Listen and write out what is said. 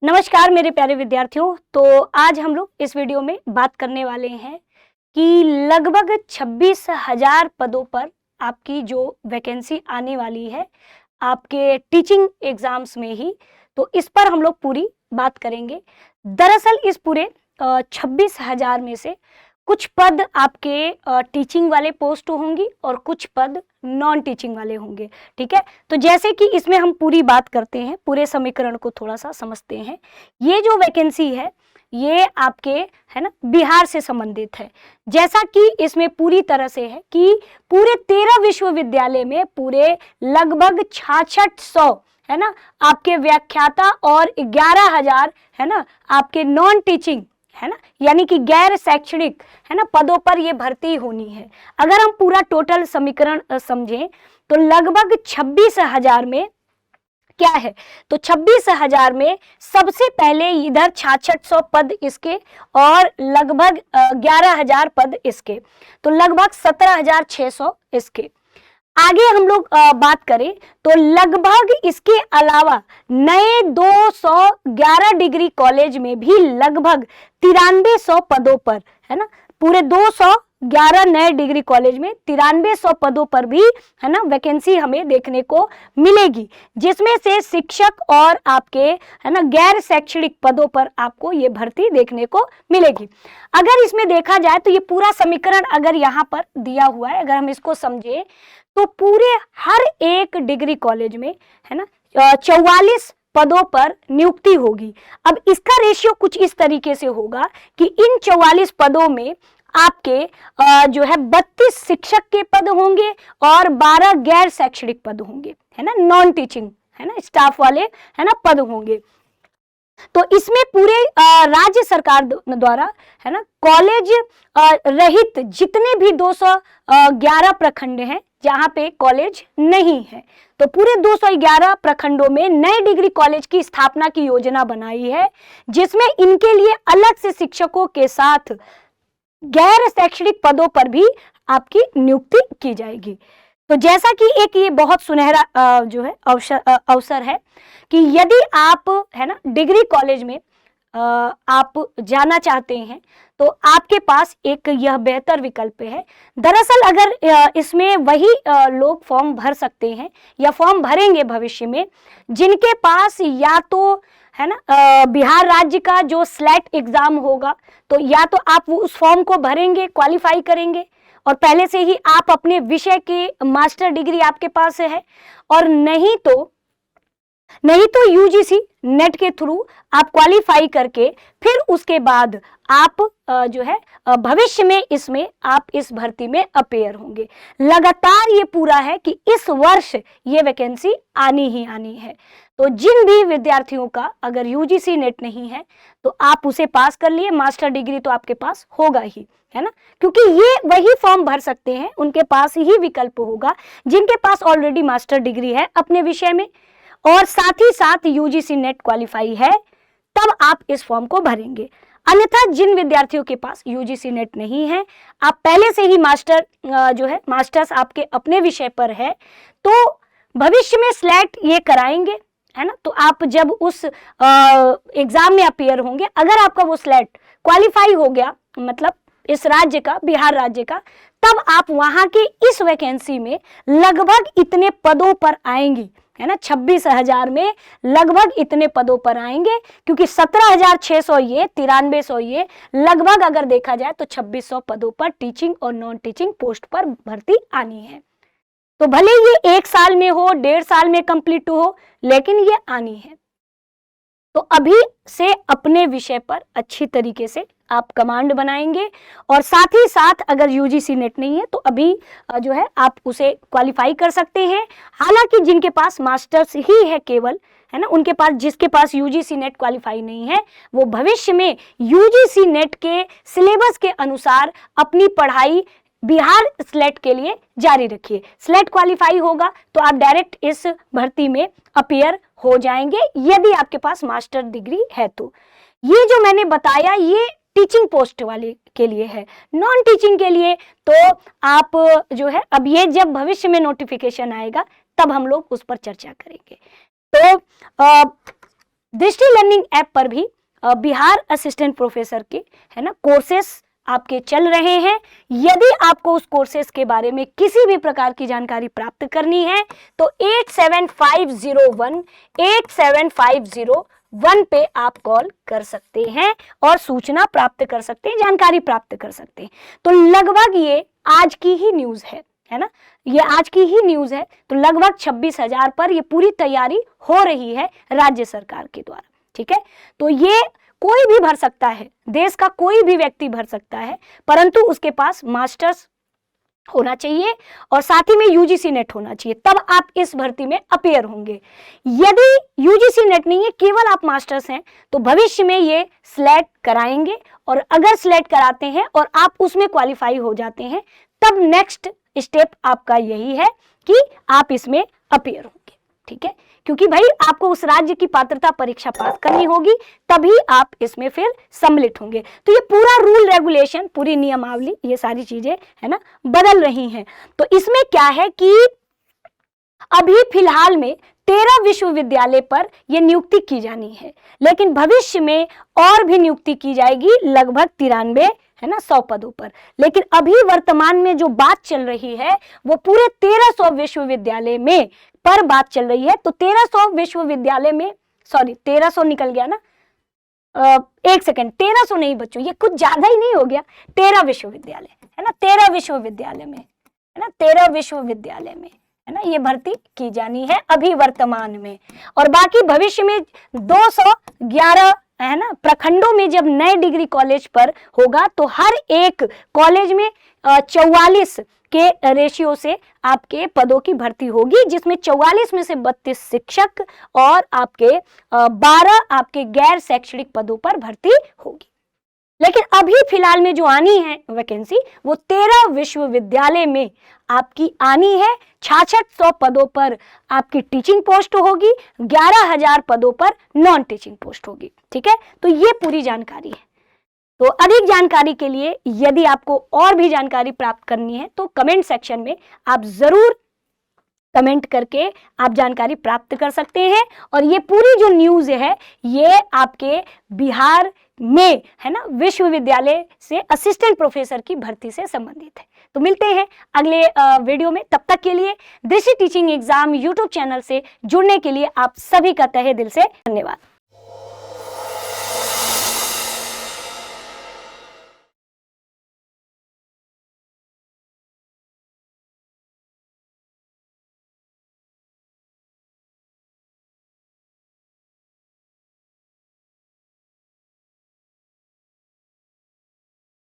नमस्कार मेरे प्यारे विद्यार्थियों। तो आज हम लोग इस वीडियो में बात करने वाले हैं कि लगभग 26,000 पदों पर आपकी जो वैकेंसी आने वाली है आपके टीचिंग एग्जाम्स में ही, तो इस पर हम लोग पूरी बात करेंगे। दरअसल इस पूरे 26,000 में से कुछ पद आपके टीचिंग वाले पोस्ट होंगी और कुछ पद नॉन टीचिंग वाले होंगे। ठीक है, तो जैसे कि इसमें हम पूरी बात करते हैं, पूरे समीकरण को थोड़ा सा समझते हैं। ये जो वैकेंसी है ये आपके है ना बिहार से संबंधित है। जैसा कि इसमें पूरी तरह से है कि पूरे 13 विश्वविद्यालय में पूरे लगभग 6600 है ना आपके व्याख्याता और 11,000 है ना आपके नॉन टीचिंग है ना यानी कि गैर शैक्षणिक है ना पदों पर ये भर्ती होनी है। अगर हम पूरा टोटल समीकरण समझें तो लगभग 26,000 में क्या है, तो 26,000 में सबसे पहले इधर 6600 पद इसके और लगभग 11,000 पद इसके, तो लगभग 17,600 इसके। आगे हम लोग बात करें तो लगभग इसके अलावा नए 211 डिग्री कॉलेज में भी लगभग 9300 पदों पर है ना, पूरे 211 नए डिग्री कॉलेज में 9300 पदों पर भी है ना वैकेंसी हमें देखने को मिलेगी, जिसमें से शिक्षक और आपके है ना गैर शैक्षणिक पदों पर आपको ये भर्ती देखने को मिलेगी। अगर इसमें देखा जाए तो ये पूरा समीकरण अगर यहाँ पर दिया हुआ है, अगर हम इसको समझे तो पूरे हर एक डिग्री कॉलेज में है ना 44 पदों पर नियुक्ति होगी। अब इसका रेशियो कुछ इस तरीके से होगा कि इन 44 पदों में आपके जो है 32 शिक्षक के पद होंगे और 12 गैर शैक्षणिक पद होंगे, है ना नॉन टीचिंग है ना स्टाफ वाले है ना पद होंगे। तो इसमें पूरे राज्य सरकार द्वारा है ना कॉलेज रहित जितने भी 211 प्रखंड हैं जहां पे कॉलेज नहीं है, तो पूरे 211 प्रखंडों में नए डिग्री कॉलेज की स्थापना की योजना बनाई है, जिसमें इनके लिए अलग से शिक्षकों के साथ गैर शैक्षणिक पदों पर भी आपकी नियुक्ति की जाएगी। तो जैसा कि एक ये बहुत सुनहरा जो है अवसर है कि यदि आप है ना डिग्री कॉलेज में आप जाना चाहते हैं तो आपके पास एक यह बेहतर विकल्प है। दरअसल अगर इसमें वही लोग फॉर्म भर सकते हैं या फॉर्म भरेंगे भविष्य में जिनके पास या तो है ना बिहार राज्य का जो स्लेट एग्जाम होगा, तो या तो आप वो उस फॉर्म को भरेंगे, क्वालिफाई करेंगे और पहले से ही आप अपने विषय की मास्टर डिग्री आपके पास है, और नहीं तो यूजीसी नेट के थ्रू आप क्वालिफाई करके फिर उसके बाद आप जो है भविष्य में इसमें आप इस भर्ती में अपेयर होंगे। लगातार ये पूरा है कि इस वर्ष ये वैकेंसी आनी ही आनी है। तो जिन भी विद्यार्थियों का अगर यूजीसी नेट नहीं है तो आप उसे पास कर लिए, मास्टर डिग्री तो आपके पास होगा ही है ना, क्योंकि ये वही फॉर्म भर सकते हैं, उनके पास ही विकल्प होगा जिनके पास ऑलरेडी मास्टर डिग्री है अपने विषय में और साथ ही साथ यूजीसी नेट क्वालिफाई है, तब आप इस फॉर्म को भरेंगे। अन्यथा जिन विद्यार्थियों के पास यूजीसी नेट नहीं है, आप पहले से ही मास्टर जो है मास्टर्स आपके अपने विषय पर है, तो भविष्य में स्लेट ये कराएंगे है ना, तो आप जब उस एग्जाम में अपियर होंगे, अगर आपका वो स्लेट क्वालिफाई हो गया मतलब इस राज्य का, बिहार राज्य का, तब आप वहां की इस वैकेंसी में लगभग इतने पदों पर आएंगी है ना, 26,000 में लगभग इतने पदों पर आएंगे, क्योंकि 17,600 ये 9300 ये लगभग अगर देखा जाए तो 2600 पदों पर टीचिंग और नॉन टीचिंग पोस्ट पर भर्ती आनी है। तो भले ये 1 साल में हो, 1.5 साल में कंप्लीट हो, लेकिन ये आनी है। तो अभी से अपने विषय पर अच्छी तरीके से आप कमांड बनाएंगे और साथ ही साथ अगर यूजीसी नेट नहीं है तो अभी जो है आप उसे क्वालिफाई कर सकते हैं। हालांकि जिनके पास मास्टर्स ही है केवल है ना, उनके पास, जिसके पास यूजीसी नेट क्वालिफाई नहीं है, वो भविष्य में यूजीसी नेट के सिलेबस के अनुसार अपनी पढ़ाई बिहार स्लेट के लिए जारी रखिए। स्लेट क्वालिफाई होगा तो आप डायरेक्ट इस भर्ती में अपियर हो जाएंगे यदि आपके पास मास्टर डिग्री है। तो ये जो मैंने बताया ये टीचिंग पोस्ट वाले के लिए है। नॉन टीचिंग के लिए तो आप जो है अब ये जब भविष्य में नोटिफिकेशन आएगा तब हम लोग उस पर चर्चा करेंगे। तो दृष्टि लर्निंग ऐप पर भी बिहार असिस्टेंट प्रोफेसर के है ना कोर्सेस आपके चल रहे हैं। यदि आपको उस कोर्सेस के बारे में किसी भी प्रकार की जानकारी प्राप्त करनी है तो 8750187501 पे आप कॉल कर सकते हैं और सूचना प्राप्त कर सकते हैं, जानकारी प्राप्त कर सकते हैं। तो लगभग ये आज की ही न्यूज है ना, ये आज की ही न्यूज है। तो लगभग 26,000 पर ये पूरी तैयारी हो रही है राज्य सरकार के द्वारा, ठीक है। तो ये कोई भी भर सकता है, देश का कोई भी व्यक्ति भर सकता है, परंतु उसके पास मास्टर्स होना चाहिए और साथ ही में यूजीसी नेट होना चाहिए, तब आप इस भर्ती में अपीयर होंगे। यदि यूजीसी नेट नहीं है, केवल आप मास्टर्स हैं, तो भविष्य में ये सिलेक्ट कराएंगे और अगर सिलेक्ट कराते हैं और आप उसमें क्वालिफाई हो जाते हैं, तब नेक्स्ट स्टेप आपका यही है कि आप इसमें अपीयर होंगे, ठीक है। क्योंकि भाई आपको उस राज्य की पात्रता परीक्षा पास करनी होगी, तभी आप इसमें फिर सम्मिलित होंगे। तो ये पूरा रूल रेगुलेशन, पूरी नियमावली, ये सारी चीजें है ना बदल रही हैं। तो इसमें क्या है कि अभी फिलहाल में 13 विश्वविद्यालय पर यह नियुक्ति की जानी है, लेकिन भविष्य में और भी नियुक्ति की जाएगी लगभग 93 है ना 100 पदों पर। लेकिन अभी वर्तमान में जो बात चल रही है वो पूरे 1300 विश्वविद्यालय में पर बात चल रही है। तो 1300 विश्वविद्यालय में, सॉरी 1300 निकल गया ना, एक सेकंड, 1300 नहीं बच्चों, ये कुछ ज्यादा ही नहीं हो गया, 13 विश्वविद्यालय है ना, 13 विश्वविद्यालय में है ना, 13 विश्वविद्यालय में है ना ये भर्ती की जानी है अभी वर्तमान में। और बाकी भविष्य में 211 है ना प्रखंडों में जब नए डिग्री कॉलेज पर होगा तो हर एक कॉलेज में 44 के रेशियो से आपके पदों की भर्ती होगी, जिसमें 44 में से 32 शिक्षक और आपके 12 आपके गैर शैक्षणिक पदों पर भर्ती होगी। लेकिन अभी फिलहाल में जो आनी है वैकेंसी वो 13 विश्वविद्यालय में आपकी आनी है। 6600 पदों पर आपकी टीचिंग पोस्ट होगी, 11,000 पदों पर नॉन टीचिंग पोस्ट होगी, ठीक है। तो ये पूरी जानकारी है। तो अधिक जानकारी के लिए यदि आपको और भी जानकारी प्राप्त करनी है तो कमेंट सेक्शन में आप जरूर कमेंट करके आप जानकारी प्राप्त कर सकते हैं। और ये पूरी जो न्यूज है ये आपके बिहार में है ना विश्वविद्यालय से असिस्टेंट प्रोफेसर की भर्ती से संबंधित है। तो मिलते हैं अगले वीडियो में, तब तक के लिए दृष्टि टीचिंग एग्जाम यूट्यूब चैनल से जुड़ने के लिए आप सभी का तहे दिल से धन्यवाद।